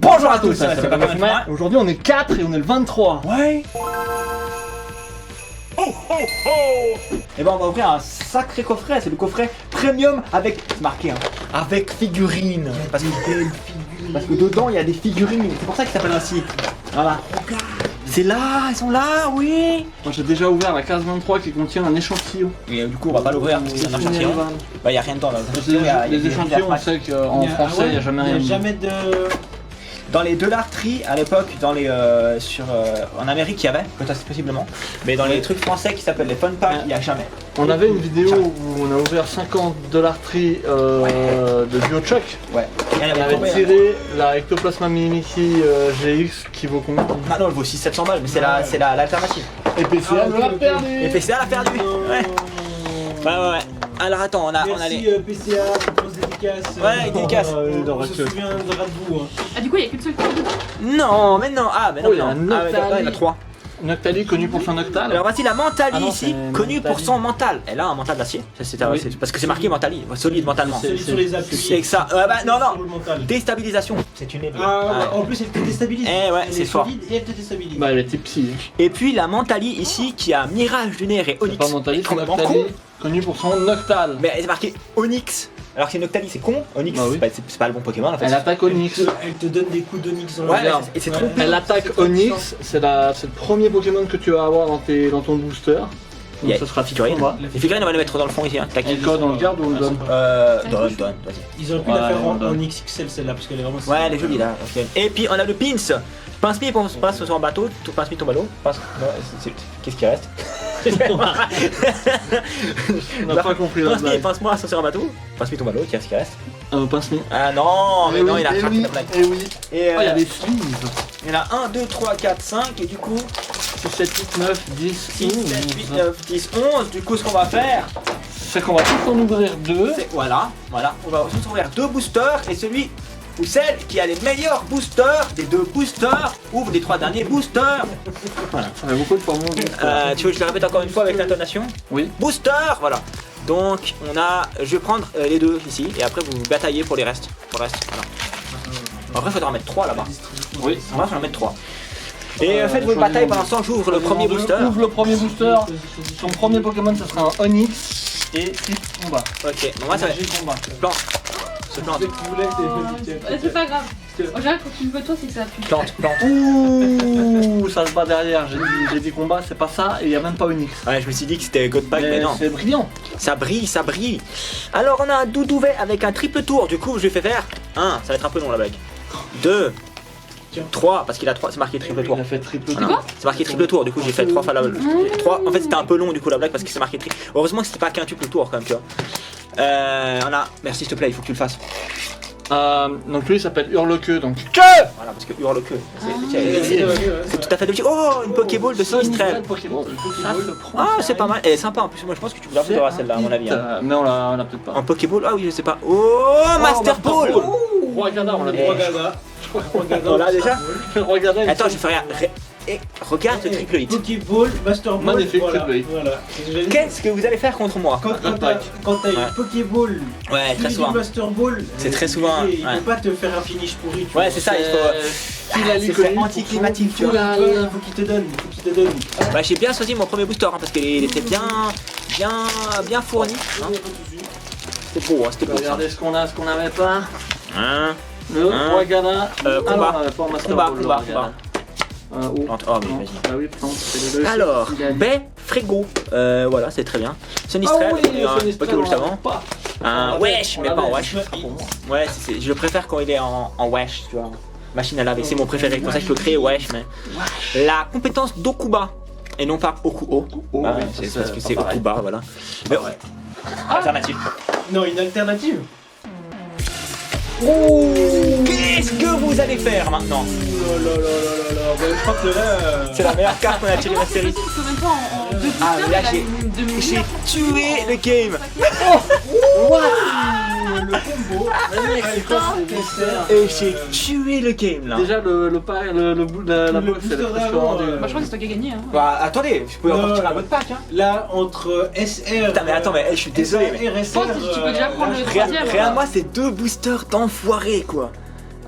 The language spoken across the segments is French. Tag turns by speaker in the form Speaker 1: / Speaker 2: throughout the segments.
Speaker 1: Bonjour à tous, c'est pas mal.
Speaker 2: Aujourd'hui on est 4 et on est le 23.
Speaker 1: Ouais. Et ben on va ouvrir un sacré coffret, c'est le coffret premium avec, c'est marqué hein, avec figurines. Parce que dedans il y a des figurines, c'est pour ça qu'il s'appelle ainsi. Voilà. C'est là, elles sont là, oui.
Speaker 2: Moi j'ai déjà ouvert la case 23 qui contient un échantillon.
Speaker 1: Et du coup on va pas l'ouvrir parce que c'est un échantillon. Bah y a rien dedans là.
Speaker 2: Les échantillons on sait qu'en français il n'y a jamais rien.
Speaker 3: Il n'y a jamais de...
Speaker 1: Dans les Dollar Tree à l'époque, dans les en Amérique il y avait, peut-être possiblement, mais dans les trucs français qui s'appellent les Fun Packs, il n'y a jamais.
Speaker 2: On avait une vidéo où on a ouvert 50 Dollar Tree de BioShock.
Speaker 1: Ouais.
Speaker 2: On avait tiré la Ectoplasma Mimikry GX qui vaut combien?
Speaker 1: Ah non, elle vaut 600-700 balles, mais c'est l'alternative.
Speaker 2: Et PCA l'a perdu.
Speaker 1: Et PCA l'a perdu. Ouais. Ouais. Alors attends, on a
Speaker 3: Merci
Speaker 1: les...
Speaker 3: PCA, grosse dédicace.
Speaker 1: Ouais, dédicace.
Speaker 3: On se souviendra de vous.
Speaker 4: Ah, du coup, il n'y a qu'une seule carte dedans?
Speaker 1: Non, mais non. Ah, mais non,
Speaker 2: Oh, il y a un
Speaker 1: non. Ah,
Speaker 2: Noctali.
Speaker 1: il y en a 3.
Speaker 2: Noctali connu pour son Noctal.
Speaker 1: Alors voici la Mentali
Speaker 2: Ah non,
Speaker 1: ici,
Speaker 2: c'est
Speaker 1: connue pour
Speaker 2: Mentali.
Speaker 1: son mental. Elle a un mental d'acier,
Speaker 2: Oui.
Speaker 1: parce que c'est marqué Mentali, solide mentalement.
Speaker 3: Celui sur les appuis.
Speaker 1: C'est que ça. Bah non,
Speaker 3: Sur
Speaker 1: non.
Speaker 3: le mental.
Speaker 1: Déstabilisation. C'est une aiguille.
Speaker 3: Ah, en plus elle te déstabilise.
Speaker 1: Eh ouais,
Speaker 3: Elle
Speaker 1: c'est
Speaker 3: est
Speaker 1: fort.
Speaker 3: solide et elle te déstabilise.
Speaker 2: Bah elle était psy.
Speaker 1: Et puis la Mentali ici qui a Mirage lunaire et
Speaker 2: C'est
Speaker 1: Onyx.
Speaker 2: pas Mentali, c'est
Speaker 1: Complètement
Speaker 2: Noctali
Speaker 1: con.
Speaker 2: connu pour son Noctal.
Speaker 1: Mais c'est marqué Onyx. Alors que c'est Noctali, c'est con. Onyx,
Speaker 2: Bah oui.
Speaker 1: c'est pas le bon Pokémon en fait.
Speaker 2: Elle attaque Onyx.
Speaker 3: Elle te donne des coups d'Onyx dans
Speaker 1: Ouais,
Speaker 3: le
Speaker 1: et c'est
Speaker 3: Ouais.
Speaker 1: trompé.
Speaker 2: Elle attaque Onyx, c'est le premier Pokémon que tu vas avoir dans ton booster. Donc
Speaker 1: Yeah.
Speaker 2: ça sera
Speaker 1: Figurine.
Speaker 2: combat.
Speaker 1: Les figurines on va les mettre dans le fond ici. Hein. Tac.
Speaker 2: Et le code on le garde ou on le donne?
Speaker 1: Donne, vas-y.
Speaker 3: Ils auraient pu
Speaker 2: Ouais,
Speaker 3: la faire
Speaker 2: on
Speaker 3: en
Speaker 2: donne.
Speaker 3: XXL celle-là parce qu'elle est vraiment.
Speaker 1: Ouais, elle est jolie là. Ok. Et puis on a le Pins. Pince-mi passe sur un bateau, tout pince-mi tombe à l'eau. Qu'est-ce qui reste?
Speaker 2: On n'a pas compris la
Speaker 1: Pince-mi,
Speaker 2: blague.
Speaker 1: pince-moi sur un bateau. Pince-mi tombe à l'eau, qu'est-ce qui reste?
Speaker 2: Pince-mi.
Speaker 1: Ah non, mais non, il a raté
Speaker 2: oui,
Speaker 1: la blague.
Speaker 2: et oui.
Speaker 1: Et
Speaker 2: Oh, il y a des sleeves.
Speaker 1: il y en a 1, 2, 3, 4, 5 et du coup
Speaker 2: 6, 7, 8, 9, 10,
Speaker 1: 6, 7, 8, 9, 10, 11. Du coup ce qu'on va faire,
Speaker 2: C'est qu'on va tous en ouvrir deux.
Speaker 1: c'est voilà, on va tous ouvrir 2 boosters et celui ou celle qui a les meilleurs boosters des 2 boosters ouvre les 3 derniers boosters.
Speaker 2: Ça fait beaucoup de formules.
Speaker 1: Tu veux que je le répète encore une fois avec l'intonation?
Speaker 2: Oui.
Speaker 1: Booster, voilà. Donc je vais prendre les 2 ici et après vous bataillez pour les restes. Pour le reste, voilà. Après il faudra en mettre 3 là-bas.
Speaker 2: Oui.
Speaker 1: On va en mettre 3. Et faites votre bataille pendant ce temps, j'ouvre le premier booster.
Speaker 2: Ouvre le premier booster. Ton premier Pokémon, ça sera un Onyx et type combat.
Speaker 1: Ok, bon moi ça va
Speaker 2: Magie combat.
Speaker 1: plante. Se plante.
Speaker 4: C'est pas grave. En général, quand tu le veux, toi, c'est que ça pue.
Speaker 1: Plante.
Speaker 2: Ouh, ça se bat derrière. J'ai dit combat, c'est pas ça et il y a même pas Onyx.
Speaker 1: Ouais, je me suis dit que c'était God Pack, mais non.
Speaker 2: C'est brillant.
Speaker 1: Ça brille. Alors on a un Doudouvet avec un triple tour, du coup je lui fais faire 1, ça va être un peu long la blague. 2, 3, parce qu'il a 3, c'est marqué triple tour.
Speaker 2: Il a fait triple
Speaker 1: Voilà.
Speaker 2: tour.
Speaker 1: C'est marqué triple tour, du coup j'ai fait 3 fois la 3, en fait c'était un peu long du coup la blague parce que c'est marqué triple. Heureusement que c'était pas qu'un triple tour quand même, tu vois. On a. Merci s'il te plaît, il faut que tu le fasses.
Speaker 2: Donc lui il s'appelle Hurle-Queue, donc que
Speaker 1: Voilà, parce que hurle que. C'est tout à fait logique. Oh, une Pokéball de Sinistrel. Ah, c'est pas mal. Elle est sympa en plus. Moi je pense que tu voudras celle-là, à mon avis. Hein.
Speaker 2: Mais on l'a peut-être pas.
Speaker 1: En Pokéball, ah oui, je sais pas. Oh, Master Ball.
Speaker 2: Roi Gada, on l'a
Speaker 1: Eh. On l'a déjà.
Speaker 2: Roi Gada,
Speaker 1: Attends, je vais faire rien. Et regarde ce triple hit.
Speaker 3: Pokéball, Master Ball.
Speaker 2: Magnifique
Speaker 3: voilà.
Speaker 2: triple hit.
Speaker 3: Voilà.
Speaker 1: Qu'est-ce que vous allez faire contre moi?
Speaker 3: Quand t'as
Speaker 1: Ouais.
Speaker 3: une Pokéball,
Speaker 1: Ouais, très
Speaker 3: suivi
Speaker 1: souvent.
Speaker 3: du Master Ball,
Speaker 1: C'est très souvent,
Speaker 3: Il
Speaker 1: ouais.
Speaker 3: peut pas te faire un finish pourri. tu
Speaker 1: Ouais,
Speaker 3: vois.
Speaker 1: c'est ça, il faut. C'est très anticlimatique, tu vois.
Speaker 3: Il faut qu'il te donne.
Speaker 1: Bah, j'ai bien choisi mon premier booster hein, parce qu'il était bien fourni. Hein. C'était beau, hein, c'était beau. ça.
Speaker 2: Regardez ce qu'on a, ce qu'on n'avait pas.
Speaker 1: Hein.
Speaker 2: Le Roi Gada.
Speaker 1: Combat.
Speaker 2: Ah non, on avait pas Master
Speaker 1: Combat,
Speaker 2: Ball,
Speaker 1: combat,
Speaker 2: le Roi Gada. Où
Speaker 1: Plante. Oh, mais
Speaker 2: Non.
Speaker 1: vas-y.
Speaker 2: Ah oui, plante, c'est le
Speaker 1: Alors,
Speaker 2: il a-
Speaker 1: baie Frigo. Voilà, c'est très bien. Sonistrel,
Speaker 2: Ah oui,
Speaker 1: un
Speaker 2: Sonistrel,
Speaker 1: Pokéball juste
Speaker 2: on
Speaker 1: avant.
Speaker 2: l'avait pas.
Speaker 1: Un wesh, mais pas en wesh.
Speaker 2: Pour moi.
Speaker 1: Ouais, je préfère quand il est en wesh, tu vois. Machine à laver, c'est mon préféré. C'est pour ça qu'il faut créer wesh, mais. La compétence d'Okuba. Et non pas Okuo. Bah ouais, c'est parce que c'est
Speaker 2: pas pareil.
Speaker 1: Okuba, voilà. Mais ouais. Alternative.
Speaker 3: Non, une alternative.
Speaker 1: Qu'est-ce que vous allez faire maintenant?
Speaker 3: Je crois que là.
Speaker 1: C'est la meilleure carte qu'on a tirée de la série.
Speaker 4: Tu peux même pas en 2 boosters.
Speaker 1: Ah, mais là,
Speaker 4: il a
Speaker 1: j'ai
Speaker 4: une
Speaker 1: tué le game.
Speaker 3: Le combo.
Speaker 1: Et j'ai tué le game là.
Speaker 2: Déjà, la box, c'est
Speaker 3: booster
Speaker 2: presque
Speaker 3: d'avant,
Speaker 2: rendu.
Speaker 4: Moi, je crois que c'est toi qui as gagné. Hein.
Speaker 1: Bah attendez, je peux encore tirer un autre pack hein.
Speaker 3: Là, entre SR.
Speaker 1: Putain mais attends mais je suis désolé mais.
Speaker 3: SR,
Speaker 4: Je pense que tu peux déjà prendre le
Speaker 1: Regarde,
Speaker 4: troisième.
Speaker 1: regarde-moi ces 2 boosters d'enfoirés quoi.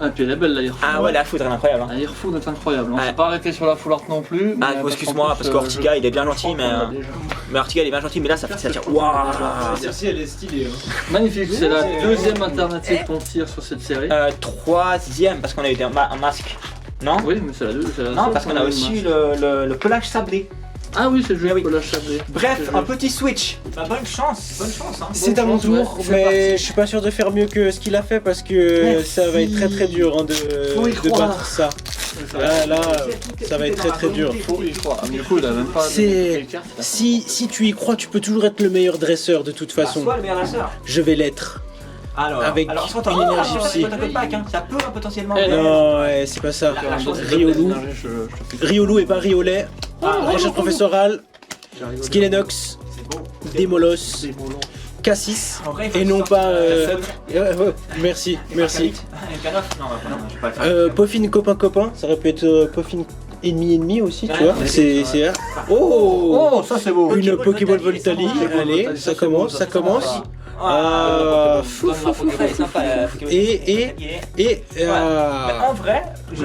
Speaker 2: Ah, puis elle est belle la Airfood.
Speaker 1: Ah ouais, la foudre elle est incroyable. Hein.
Speaker 2: La Airfood est incroyable. On
Speaker 1: Ouais.
Speaker 2: s'est pas arrêté sur la full art non plus.
Speaker 1: Ah,
Speaker 2: mais
Speaker 1: excuse-moi,
Speaker 2: en plus,
Speaker 1: parce qu'Ortiga il est bien gentil,
Speaker 2: je
Speaker 1: mais.
Speaker 2: crois qu'on l'a déjà.
Speaker 1: Mais Ortiga il est bien gentil, mais là ça tire. Waouh!
Speaker 3: Celle-ci elle est stylée. Hein.
Speaker 2: Magnifique, c'est la deuxième alternative qu'on tire sur cette série.
Speaker 1: Troisième, parce qu'on a eu un masque. Non?
Speaker 2: Oui, mais c'est la deuxième.
Speaker 1: Non, parce qu'on a aussi le pelage sablé.
Speaker 2: Ah oui, c'est juste
Speaker 1: oui.
Speaker 2: pour la chablée.
Speaker 1: Bref, un petit switch. Bah, bonne chance. Hein.
Speaker 3: C'est à mon tour,
Speaker 2: ouais, c'est
Speaker 3: mais
Speaker 2: parti.
Speaker 3: je suis pas sûr de faire mieux que ce qu'il a fait parce que
Speaker 1: Merci.
Speaker 3: ça va être très dur hein,
Speaker 2: Faut y
Speaker 3: de
Speaker 2: croire.
Speaker 3: battre ça. Là, ça va être très dur.
Speaker 2: Faut y croire. Du coup, il a même pas.
Speaker 3: C'est- Si tu y crois, tu peux toujours être le meilleur dresseur de toute façon.
Speaker 1: Soit le meilleur lanceur.
Speaker 3: Je vais l'être.
Speaker 1: Alors,
Speaker 3: Soit
Speaker 1: attends,
Speaker 3: une énergie psy.
Speaker 1: hein. Ça peut potentiellement.
Speaker 2: Eh,
Speaker 3: Non, ouais, c'est pas ça.
Speaker 1: La chose,
Speaker 3: Riolu. Riolu et pas Riolet. Recherche professorale.
Speaker 2: Skilenox.
Speaker 3: Skilenox.
Speaker 1: C'est beau.
Speaker 3: Démolos. Cassis.
Speaker 1: En vrai, il faut
Speaker 3: Et
Speaker 1: que
Speaker 3: non
Speaker 1: tu sortes,
Speaker 3: pas. Merci, merci.
Speaker 1: Canoff. Non, non, je vais pas le faire.
Speaker 3: Poffin copain, ça aurait pu être Poffin ennemi aussi, tu vois.
Speaker 1: Ouais,
Speaker 3: C'est là. Oh,
Speaker 2: Oh, ça c'est beau.
Speaker 3: une Pokéball Voltali. Allez, ça commence, ça commence. Fou. Et
Speaker 1: En vrai,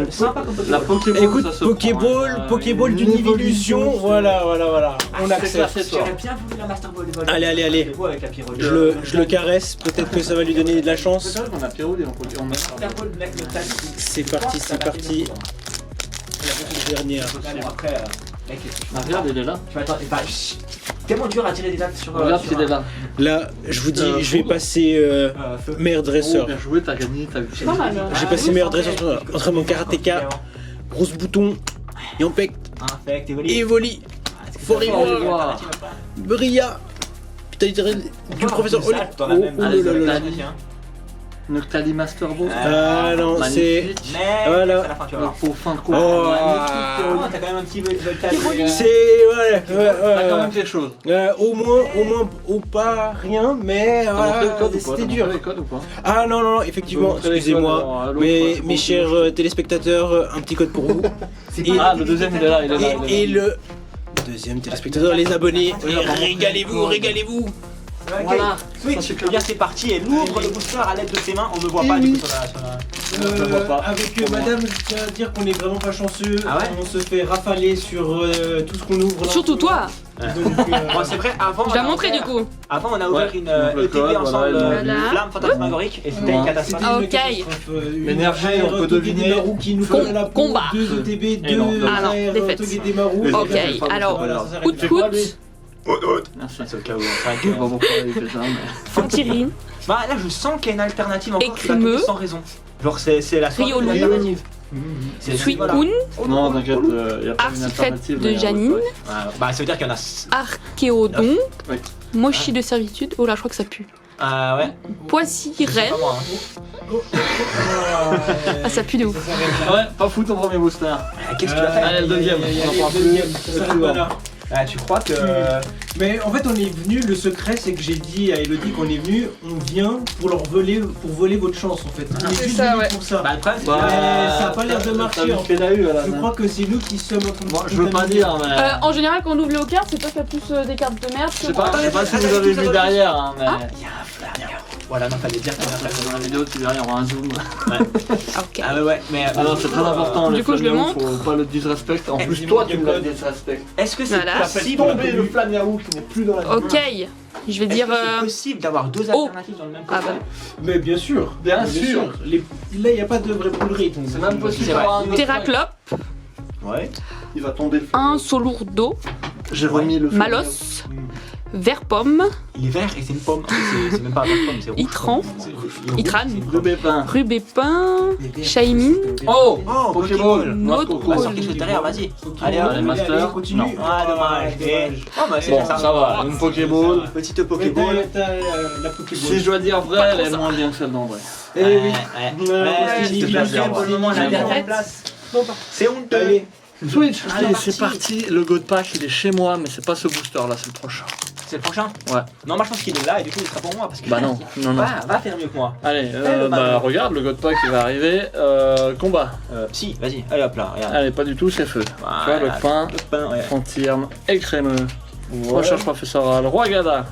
Speaker 1: sympa comme
Speaker 2: La Pokéball,
Speaker 3: écoute,
Speaker 2: ça se
Speaker 3: Pokéball,
Speaker 2: prend,
Speaker 3: Pokéball d'une évolution. Voilà. On accepte.
Speaker 1: J'aurais bien voulu la Master Ball.
Speaker 3: Allez.
Speaker 1: C'est beau avec la pyroli.
Speaker 3: Je le caresse, peut-être que ça va lui donner de la chance.
Speaker 2: C'est vrai qu'on a Pyroli en Pokémon.
Speaker 1: Master Ball, mec, le taille.
Speaker 3: C'est parti. La dernière.
Speaker 1: Après, mec,
Speaker 2: Ah, regarde, il est là.
Speaker 1: tu vas attendre. Bah, chut. Tellement dur à tirer des dates sur.
Speaker 2: Regarde
Speaker 1: sur
Speaker 2: qu'il est là.
Speaker 3: Là, je vous dis, je vais passer
Speaker 1: Feu.
Speaker 3: meilleur
Speaker 2: Oh,
Speaker 3: dresseur.
Speaker 2: bien joué, t'as gagné, t'as vu.
Speaker 4: Pas mal. hein.
Speaker 3: J'ai passé meilleur dresseur entre mon karatéka, grosse bouton, Yampect,
Speaker 1: Infect, Evoli.
Speaker 3: Evoli, Foribois, Brilla, Vitalité du professeur Oli.
Speaker 1: T'en as même
Speaker 3: Oh là là là.
Speaker 2: Noctali Master Ball.
Speaker 3: Ah non, c'est.
Speaker 2: Magnifique.
Speaker 1: Mais
Speaker 3: Voilà.
Speaker 1: à la fin, tu vas
Speaker 2: Le
Speaker 1: voir.
Speaker 2: faux fin court.
Speaker 3: Oh.
Speaker 1: Ah, t'as quand même un petit voltage.
Speaker 3: C'est. Ouais,
Speaker 2: T'as quand même quelque chose.
Speaker 3: Au moins, ou pas rien, mais
Speaker 2: T'as montré le
Speaker 3: voilà,
Speaker 2: code ou pas?
Speaker 3: c'était
Speaker 2: T'as
Speaker 3: dur.
Speaker 2: montré le code ou pas?
Speaker 3: Ah non, effectivement,
Speaker 2: Tu peux montrer les
Speaker 3: excusez-moi.
Speaker 2: codes, alors,
Speaker 3: Mais
Speaker 2: l'autre,
Speaker 3: mes
Speaker 2: c'est
Speaker 3: chers
Speaker 2: bon.
Speaker 3: téléspectateurs, un petit code pour vous.
Speaker 2: Ah, le deuxième il est là, il est là.
Speaker 3: Et le deuxième téléspectateur, les abonnés, régalez-vous.
Speaker 2: Voilà.
Speaker 1: Switch, eh bien c'est parti, elle ouvre le booster à l'aide de ses mains, on ne voit pas du coup sur la...
Speaker 2: Je le vois pas.
Speaker 3: Avec
Speaker 2: Pour moi.
Speaker 3: madame, je tiens à dire qu'on est vraiment pas chanceux.
Speaker 1: Ah ouais
Speaker 3: on se fait rafaler sur tout ce qu'on ouvre. là.
Speaker 4: Surtout toi.
Speaker 3: Donc,
Speaker 1: Bon c'est vrai, avant
Speaker 4: Je
Speaker 1: on
Speaker 4: vais
Speaker 1: a
Speaker 4: montrer
Speaker 1: ouvert-
Speaker 4: du coup.
Speaker 1: Avant on a ouvert
Speaker 2: Ouais,
Speaker 1: une
Speaker 2: donc le
Speaker 1: ETB
Speaker 2: code,
Speaker 1: ensemble,
Speaker 2: voilà,
Speaker 1: une
Speaker 4: voilà.
Speaker 1: flamme fantasmagorique, et c'était une catastrophe.
Speaker 4: Ah, ok.
Speaker 2: L'énergie, on peut deviner.
Speaker 3: Qui nous
Speaker 4: Com-
Speaker 3: fait la peau,
Speaker 4: combat.
Speaker 3: 2 ETB,
Speaker 2: Et
Speaker 3: 2
Speaker 2: non, non.
Speaker 4: Alors, défaite.
Speaker 3: Togedemaru.
Speaker 4: Ok, alors,
Speaker 3: Voilà, ça s'arrête
Speaker 4: Out
Speaker 3: là.
Speaker 4: Coot,
Speaker 2: Merci.
Speaker 1: C'est au cas où, c'est vrai
Speaker 2: Je sais
Speaker 1: que-
Speaker 2: pas pourquoi il fait ça, mais.
Speaker 4: Fantirine,
Speaker 1: Bah là je sens qu'il y a une alternative encore qui va
Speaker 4: Écrimeux.
Speaker 1: tomber sans raison. Genre c'est la soirée de
Speaker 4: Riolu.
Speaker 1: l'alternative. C'est voilà.
Speaker 4: Suicune,
Speaker 2: Non, t'inquiète, y a pas une
Speaker 4: Artifrette
Speaker 2: alternative.
Speaker 4: de
Speaker 2: mais,
Speaker 4: Janine,
Speaker 1: Bah ça veut dire qu'il y en a...
Speaker 4: Archéodon,
Speaker 2: Oui.
Speaker 4: Mochi de servitude. Oh là, je crois que ça pue.
Speaker 1: Ah ouais.
Speaker 4: Poissy
Speaker 1: C'est
Speaker 4: Reine.
Speaker 1: pas moi, hein.
Speaker 4: Ah, ça pue de ouf.
Speaker 2: Ouais, pas fou ton premier booster.
Speaker 1: Qu'est-ce que tu vas faire?
Speaker 2: Allez, le deuxième. On en prend plus.
Speaker 3: Deuxième, ça s'arrête pas là.
Speaker 1: Ah, tu crois que...
Speaker 3: Mais en fait, on est venu. Le secret, c'est que j'ai dit à Elodie qu'on est venu. On vient pour voler votre chance en fait. On est juste
Speaker 4: ça,
Speaker 3: venu
Speaker 4: ouais.
Speaker 3: pour ça.
Speaker 1: Bah le problème c'est
Speaker 2: Bah,
Speaker 1: que...
Speaker 3: ça a pas l'air de marcher,
Speaker 2: T'as vu
Speaker 3: en
Speaker 2: ce qu'elle a eu à la
Speaker 3: Je
Speaker 2: fin.
Speaker 3: crois que c'est nous qui sommes en train de.
Speaker 2: Moi, je veux pas dire, mais.
Speaker 4: En général, quand on ouvre les cartes, c'est toi qui as plus des cartes de merde.
Speaker 2: Je sais pas si vous avez vu derrière, hein, mais.
Speaker 1: Il y a un flamme. Voilà, non, fallait dire qu'il y a un flamme.
Speaker 2: Dans la vidéo, tu verras, il y aura un zoom.
Speaker 4: Ok.
Speaker 1: Ah ouais, mais...
Speaker 2: Alors, c'est très important,
Speaker 4: Du coup, je le
Speaker 2: flamméo,
Speaker 4: montre.
Speaker 2: faut pas le disrespect. En plus,
Speaker 3: dis-moi
Speaker 2: toi, tu
Speaker 3: le
Speaker 2: me l'as
Speaker 3: code.
Speaker 2: disrespect.
Speaker 1: Est-ce que c'est
Speaker 4: Voilà.
Speaker 1: possible...
Speaker 2: Tomber le flamméo qui n'est plus dans la
Speaker 4: Ok. Je vais
Speaker 1: Est-ce
Speaker 4: dire.
Speaker 1: que c'est possible d'avoir deux
Speaker 4: Oh.
Speaker 1: alternatives dans le même
Speaker 4: Ah
Speaker 1: coffret?
Speaker 4: bah.
Speaker 3: Mais bien sûr.
Speaker 2: Bien sûr.
Speaker 3: Là, il n'y a pas de vrai poulerie.
Speaker 2: C'est même possible
Speaker 1: C'est vrai.
Speaker 2: d'avoir un autre
Speaker 4: Terraclope,
Speaker 1: Ouais.
Speaker 2: Il va tomber le
Speaker 4: un Solourdo,
Speaker 2: J'ai remis le flamméo.
Speaker 4: Malos, Verpomme,
Speaker 1: Il est vert et c'est une pomme. C'est même pas une pomme, c'est rouge.
Speaker 4: Itran,
Speaker 1: C'est rouge.
Speaker 4: Itran,
Speaker 2: Le bépin.
Speaker 4: Rubépin, Shaimin,
Speaker 2: Oh
Speaker 1: Oh,
Speaker 2: Pokéball.
Speaker 4: Notre
Speaker 1: Bah,
Speaker 4: Pôle.
Speaker 1: sors quelque chose derrière, vas-y.
Speaker 3: Allez,
Speaker 1: hop.
Speaker 2: Allez, Master.
Speaker 3: continue.
Speaker 2: Non.
Speaker 1: Ah, dommage. Oh, bah c'est
Speaker 2: Bon,
Speaker 1: ça.
Speaker 2: ça va, une Pokéball.
Speaker 1: Petite Pokéball.
Speaker 3: La Pokéball.
Speaker 2: Si je dois dire vrai, elle est moins bien que celle d'en vrai.
Speaker 3: Eh oui.
Speaker 1: Ouais, s'il te plaît,
Speaker 3: deuxième,
Speaker 1: pour le moment, la
Speaker 2: J'aime
Speaker 1: dernière
Speaker 4: bien.
Speaker 1: place. C'est honteux.
Speaker 3: Allez.
Speaker 2: Switch,
Speaker 1: Allez,
Speaker 2: c'est parti. Le God Pack, il est chez moi, mais c'est pas ce booster là, c'est le prochain.
Speaker 1: C'est le prochain?
Speaker 2: Ouais.
Speaker 1: Non, moi je pense qu'il est là et du coup il sera pour moi parce que.
Speaker 2: Bah non, non, non.
Speaker 1: Va faire mieux que moi.
Speaker 2: Allez,
Speaker 1: le
Speaker 2: bah
Speaker 1: ballon.
Speaker 2: regarde, le God Pack il va arriver. Combat.
Speaker 1: Si, vas-y, allez hop là, regarde.
Speaker 2: Allez, pas du tout, c'est feu.
Speaker 1: Voilà.
Speaker 2: Tu vois, le pain,
Speaker 1: Le pain, ouais.
Speaker 2: Fantirne, écrémeux. Recherche professorale, Roi Gada.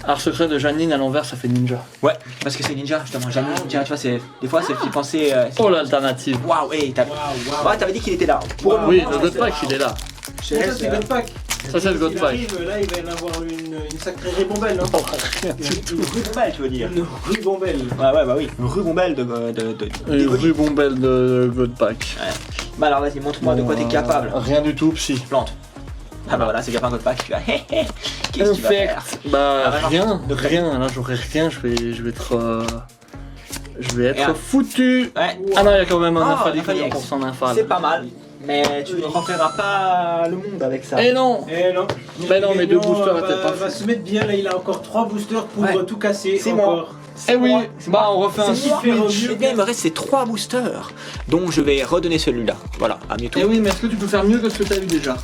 Speaker 2: Art secret de Janine à l'envers, ça fait ninja.
Speaker 1: Ouais, parce que c'est ninja, justement. Jamais ninja, tu vois, des fois, c'est fait penser.
Speaker 2: Oh l'alternative.
Speaker 1: Waouh, hey, ouais, t'avais dit qu'il était là. Pour
Speaker 2: Oui,
Speaker 1: moment,
Speaker 2: le God Pack il est là.
Speaker 3: Ça, c'est le pack.
Speaker 2: Ça, c'est le God
Speaker 3: Il
Speaker 2: Pack.
Speaker 3: arrive, là, il va y en avoir une sacrée ribombelle. Hein.
Speaker 1: Une rubombelle, tu veux dire.
Speaker 3: Une ribombelle.
Speaker 1: Ouais, bah oui. Une rubombelle de.
Speaker 2: Une rubombelle de God Pack.
Speaker 1: Bah alors, vas-y, montre-moi de quoi t'es capable.
Speaker 2: Rien du tout, psy.
Speaker 1: Plante. Ah bah voilà, c'est capable un God Pack. Tu vas. Qu'est-ce que tu vas faire?
Speaker 2: Bah
Speaker 1: Ah, bah,
Speaker 2: rien,
Speaker 1: de
Speaker 2: rien. Là j'aurai rien, je vais être. Je vais être
Speaker 1: Regarde.
Speaker 2: foutu.
Speaker 1: Ouais.
Speaker 2: Ah non, il y a quand même un
Speaker 1: Ah,
Speaker 2: Nymphali
Speaker 1: Nymphali X.
Speaker 2: pour son Nymphal.
Speaker 1: C'est pas mal. Mais tu ne rempliras pas le monde avec ça.
Speaker 2: Eh non.
Speaker 3: Eh non.
Speaker 2: Mais non, mais deux
Speaker 3: Gagnant,
Speaker 2: boosters
Speaker 3: va,
Speaker 2: étaient pas
Speaker 3: va se mettre bien, là, il a encore 3 boosters pour
Speaker 1: Ouais.
Speaker 3: tout casser.
Speaker 1: C'est
Speaker 3: encore.
Speaker 1: moi.
Speaker 2: Eh oui,
Speaker 1: moi.
Speaker 2: bah on refait un
Speaker 1: C'est moi.
Speaker 3: super
Speaker 2: switch.
Speaker 3: mieux.
Speaker 1: Eh bien, il me reste ces 3 boosters. Donc je vais redonner celui-là. Voilà, à Mewtwo.
Speaker 2: Eh oui, mais est-ce que tu peux faire mieux que ce que t'as eu déjà?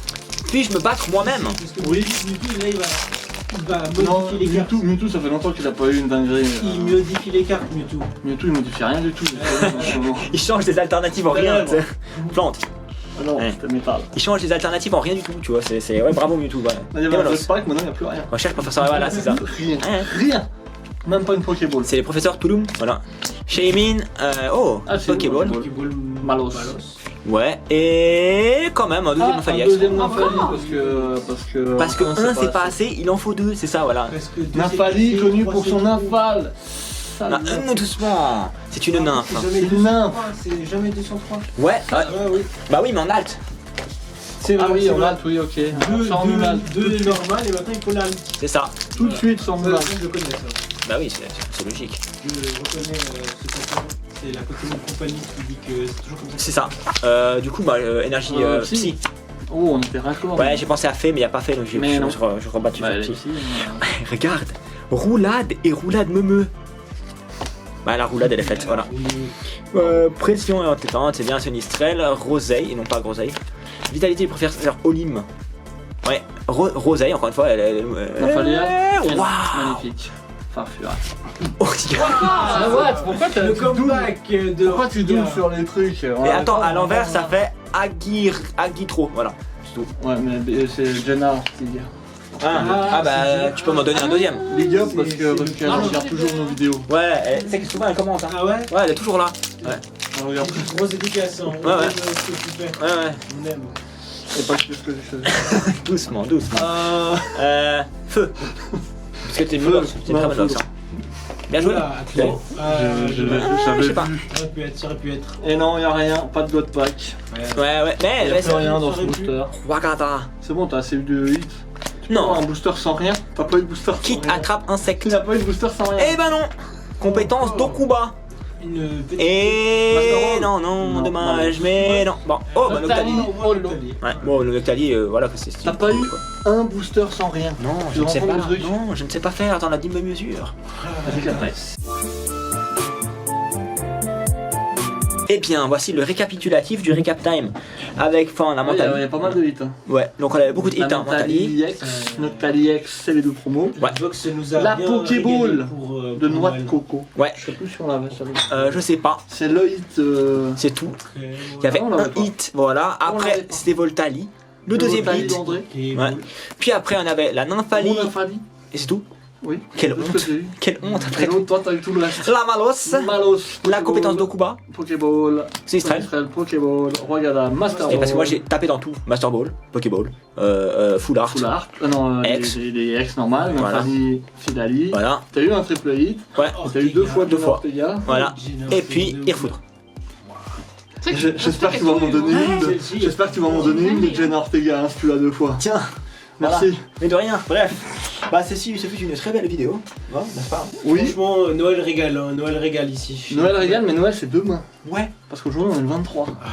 Speaker 1: Puis-je me battre moi-même?
Speaker 3: Parce que
Speaker 2: Oui.
Speaker 3: Mewtwo, là, il va
Speaker 2: Non,
Speaker 3: modifier les cartes.
Speaker 2: Mewtwo, ça fait longtemps qu'il a pas eu une dinguerie.
Speaker 3: Il modifie les cartes, Mewtwo.
Speaker 2: Mewtwo, il modifie rien du tout. en ce moment.
Speaker 1: Il change des alternatives en rien. tu sais. Plante.
Speaker 2: Ah non,
Speaker 1: Ouais.
Speaker 2: c'était métal.
Speaker 1: Il change des alternatives en rien du tout, tu vois. C'est ouais, bravo Mewtwo. Ouais.
Speaker 2: Il y avait un
Speaker 1: Démonos.
Speaker 2: God Pack, maintenant il n'y a plus rien.
Speaker 1: Recherche professeur. Voilà, c'est ça.
Speaker 2: Rien.
Speaker 1: Hein.
Speaker 2: Rien. Même pas une Pokéball.
Speaker 1: C'est les professeurs Touloum. Voilà. Shaymin. Oh,
Speaker 2: Ah, c'est
Speaker 1: Pokéball.
Speaker 2: une
Speaker 3: Pokéball
Speaker 2: Malos.
Speaker 1: Ouais. Et quand même un deuxième Nymphali
Speaker 2: un
Speaker 1: X.
Speaker 2: deuxième Nymphali parce que
Speaker 1: Parce que un c'est pas assez, il en faut 2, c'est ça, voilà.
Speaker 3: Parce que deux,
Speaker 2: Nymphali
Speaker 3: c'est-
Speaker 2: connu
Speaker 3: trois,
Speaker 2: pour
Speaker 3: c'est
Speaker 2: son
Speaker 3: tout.
Speaker 2: Nymphal.
Speaker 1: Non, doucement. C'est une nymphe.
Speaker 3: C'est jamais
Speaker 2: Une
Speaker 3: 203,
Speaker 2: nymphe.
Speaker 3: c'est jamais 203.
Speaker 1: Ouais.
Speaker 3: Ouais, oui.
Speaker 1: Bah oui, mais en alt.
Speaker 3: C'est
Speaker 2: Ah
Speaker 3: vrai,
Speaker 2: oui,
Speaker 3: c'est
Speaker 2: on
Speaker 3: vrai.
Speaker 2: a oui, ok. Sans Moulal.
Speaker 3: Deux normales et maintenant il faut l'âme.
Speaker 1: C'est ça.
Speaker 2: Tout de suite sans Moulal.
Speaker 3: Je connais ça.
Speaker 1: Bah oui, c'est logique.
Speaker 3: Je reconnais ce pattern. C'est la Pokémon Company qui dit que c'est toujours comme ça.
Speaker 1: C'est ça. Du coup, bah, énergie
Speaker 2: Psy.
Speaker 1: psy.
Speaker 2: Oh, on était raccord.
Speaker 1: Ouais, j'ai pensé à fait, mais il a pas fait, donc je
Speaker 2: Mais non.
Speaker 1: rebattu
Speaker 2: Bah,
Speaker 1: sur
Speaker 2: elle est
Speaker 1: psy.
Speaker 2: psy.
Speaker 1: Regarde, roulade et roulade meumeux. Bah la roulade elle est faite, voilà. Pression et entêtante, c'est bien Sinistrel, Roseille et non pas Groseille. Vitalité, il préfère faire Olim. Ouais, Roseille encore une fois, elle
Speaker 2: Nymphali
Speaker 1: Waouh.
Speaker 2: magnifique. Farfure.
Speaker 1: Oh, Dieu.
Speaker 2: Ah ouais, pourquoi
Speaker 3: Le comeback de.
Speaker 2: Pourquoi tu doubles sur les trucs?
Speaker 1: Et attends, à l'envers ça fait Agitro, voilà. C'est tout.
Speaker 2: Ouais, mais c'est Jenna Ortega.
Speaker 1: Ah bah tu peux m'en donner un deuxième.
Speaker 2: Big up parce
Speaker 3: C'est
Speaker 2: qu'elle
Speaker 3: le-
Speaker 2: regarde toujours nos vidéos.
Speaker 1: Ouais, c'est que souvent elle commente. Hein.
Speaker 3: Ah ouais?
Speaker 1: Ouais, elle est toujours là. Ouais,
Speaker 2: Elle regarde
Speaker 3: Une grosse éducation. On
Speaker 1: Ouais, ouais.
Speaker 3: aime ce que tu fais.
Speaker 1: ouais.
Speaker 3: On aime.
Speaker 2: et pas plus que je faisais.
Speaker 1: Doucement, doucement. Feu. Parce que t'es
Speaker 2: Feu.
Speaker 1: Molox, t'es
Speaker 2: Non,
Speaker 1: très Molox.
Speaker 2: feu.
Speaker 1: Hein. Bien joué.
Speaker 3: Oula,
Speaker 1: Ouais.
Speaker 3: attends.
Speaker 2: Je savais
Speaker 1: je sais pas.
Speaker 2: plus.
Speaker 3: Ça aurait pu être.
Speaker 2: Et non, y'a rien, pas de God Pack.
Speaker 1: Ouais, mais
Speaker 2: Y'a plus rien dans ce
Speaker 3: ça aurait
Speaker 2: booster.
Speaker 1: Wakata.
Speaker 2: C'est bon, t'as assez eu de hits. Tu peux
Speaker 1: Non.
Speaker 2: avoir un booster sans rien? T'as pas eu de booster sans
Speaker 1: Quitte
Speaker 2: rien.
Speaker 1: attrape insecte.
Speaker 2: Tu n'as pas eu de booster sans rien.
Speaker 1: Eh ben non. Compétence Dokuba.
Speaker 3: Une petite.
Speaker 1: Et
Speaker 2: Master
Speaker 1: non,
Speaker 2: Non,
Speaker 1: dommage, mais non. Bon, oh, bah
Speaker 2: Noctali.
Speaker 1: Noctali. Ouais, bon, le Noctali, voilà que c'est stylé.
Speaker 2: T'as pas eu
Speaker 1: quoi.
Speaker 2: un booster sans rien.
Speaker 1: Non,
Speaker 2: Tu
Speaker 1: je ne sais pas.
Speaker 2: rencontres le truc.
Speaker 1: Non, je ne sais pas faire dans la dime mesure.
Speaker 2: Avec la presse.
Speaker 1: Eh bien, voici le récapitulatif du Recap Time. Avec, enfin, la
Speaker 2: Il y a
Speaker 1: Mentali.
Speaker 2: pas mal de hits. Hein.
Speaker 1: Ouais, donc on avait beaucoup de hits, hein, Mentali.
Speaker 2: X, Noctali X, c'est les deux promos.
Speaker 1: Ouais.
Speaker 3: Box nous a
Speaker 2: La
Speaker 3: bien
Speaker 2: Pokéball
Speaker 3: régalé pour,
Speaker 2: De
Speaker 3: pour
Speaker 2: noix de
Speaker 3: Noël.
Speaker 2: coco.
Speaker 1: Ouais,
Speaker 2: Je sais plus si on l'avait ça.
Speaker 1: je sais pas,
Speaker 2: C'est le hit.
Speaker 1: c'est tout.
Speaker 3: Ok,
Speaker 1: Il y avait
Speaker 2: on l'avait
Speaker 1: un
Speaker 2: pas.
Speaker 1: hit, voilà.
Speaker 2: On
Speaker 1: Après,
Speaker 2: l'avait pas.
Speaker 1: c'était Voltali. Le deuxième
Speaker 2: Voltali
Speaker 1: hit.
Speaker 2: d'André.
Speaker 1: Ouais. Puis après, on avait la Nymphali.
Speaker 2: Mon Nymphali.
Speaker 1: Et c'est tout.
Speaker 2: Oui.
Speaker 1: Quelle
Speaker 2: C'est tout ce
Speaker 1: honte.
Speaker 2: que j'ai eu.
Speaker 1: Quelle honte après.
Speaker 2: Et l'autre, toi, t'as eu tout le reste.
Speaker 1: La Malos.
Speaker 2: Malos.
Speaker 1: La
Speaker 2: Pokéball,
Speaker 1: compétence d'Okuba.
Speaker 2: Pokéball.
Speaker 1: Sinistrel.
Speaker 2: Pokéball. Rogada. Master Ball.
Speaker 1: Et parce que moi j'ai tapé dans tout. Master Ball, Pokéball, Full Art.
Speaker 2: Full Art. Non,
Speaker 1: X.
Speaker 2: les X normales.
Speaker 1: Voilà.
Speaker 2: Nymphali. Fidali.
Speaker 1: Voilà,
Speaker 2: T'as eu un triple hit.
Speaker 1: ouais,
Speaker 2: T'as eu deux fois
Speaker 1: Deux fois.
Speaker 2: Ortega.
Speaker 1: voilà. Et puis, Irfoudre.
Speaker 2: J'espère que tu vas m'en donner une. J'espère que tu vas m'en donner une de Jenna Ortega, hein, si tu l'as deux fois.
Speaker 1: Tiens,
Speaker 2: Merci.
Speaker 1: mais de rien, bref. Bah, ce fut une très belle vidéo. Ouais, n'est-ce pas?
Speaker 2: Oui.
Speaker 3: Franchement, Noël régale, hein, Noël régale ici.
Speaker 2: Noël régale, mais Noël c'est demain.
Speaker 1: Ouais.
Speaker 2: Parce qu'aujourd'hui on est le 23.
Speaker 3: Ah,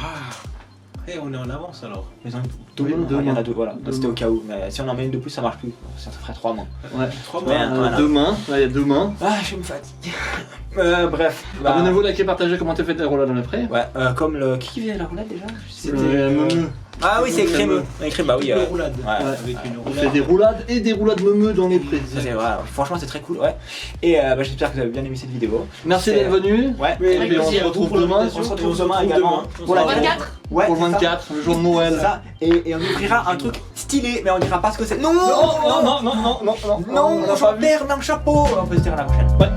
Speaker 3: on est en avance alors.
Speaker 1: Mais en
Speaker 2: Oui,
Speaker 1: demain, il y en a
Speaker 2: demain.
Speaker 1: deux, voilà.
Speaker 2: Demain.
Speaker 1: C'était au cas où. Mais si on en met une de plus, ça marche plus. Ça ferait 3 mois.
Speaker 2: Ouais.
Speaker 3: 3
Speaker 1: mois.
Speaker 3: mois.
Speaker 1: Voilà.
Speaker 2: Demain, là il y a demain.
Speaker 1: Ah, je me fatigue. Bref. Bah,
Speaker 2: Abonnez-vous, likez, partagez, commentez, faites des roulades dans après.
Speaker 1: ouais, comme le. Qui faisait la roulade déjà? Ah oui, c'est
Speaker 3: le
Speaker 1: crémeux. Bah oui.
Speaker 3: Une roulade.
Speaker 1: Ouais.
Speaker 3: Avec une
Speaker 2: On
Speaker 3: roulade.
Speaker 2: fait des roulades et des roulades meumeux dans les prés.
Speaker 1: Ça, voilà. Franchement, c'est très cool, ouais. Et bah, j'espère que vous avez bien aimé cette vidéo.
Speaker 2: Merci d'être venu.
Speaker 1: Ouais.
Speaker 2: Et
Speaker 3: Avec
Speaker 2: puis on
Speaker 3: plaisir.
Speaker 2: se retrouve
Speaker 3: Pour
Speaker 2: demain.
Speaker 3: l'invitation.
Speaker 1: On se retrouve
Speaker 3: Et
Speaker 1: demain également. Pour la
Speaker 4: 24.
Speaker 1: Ouais,
Speaker 2: Pour le
Speaker 1: c'est ça.
Speaker 2: 24, le jour de Noël.
Speaker 1: C'est ça. Et on ouvrira un truc stylé, mais on dira pas ce que c'est. Non,
Speaker 2: Non, non, non, non, non, non,
Speaker 1: non,
Speaker 2: on a pas vu.
Speaker 1: Bernard Chapeau. On peut se dire à la prochaine.
Speaker 2: Ouais.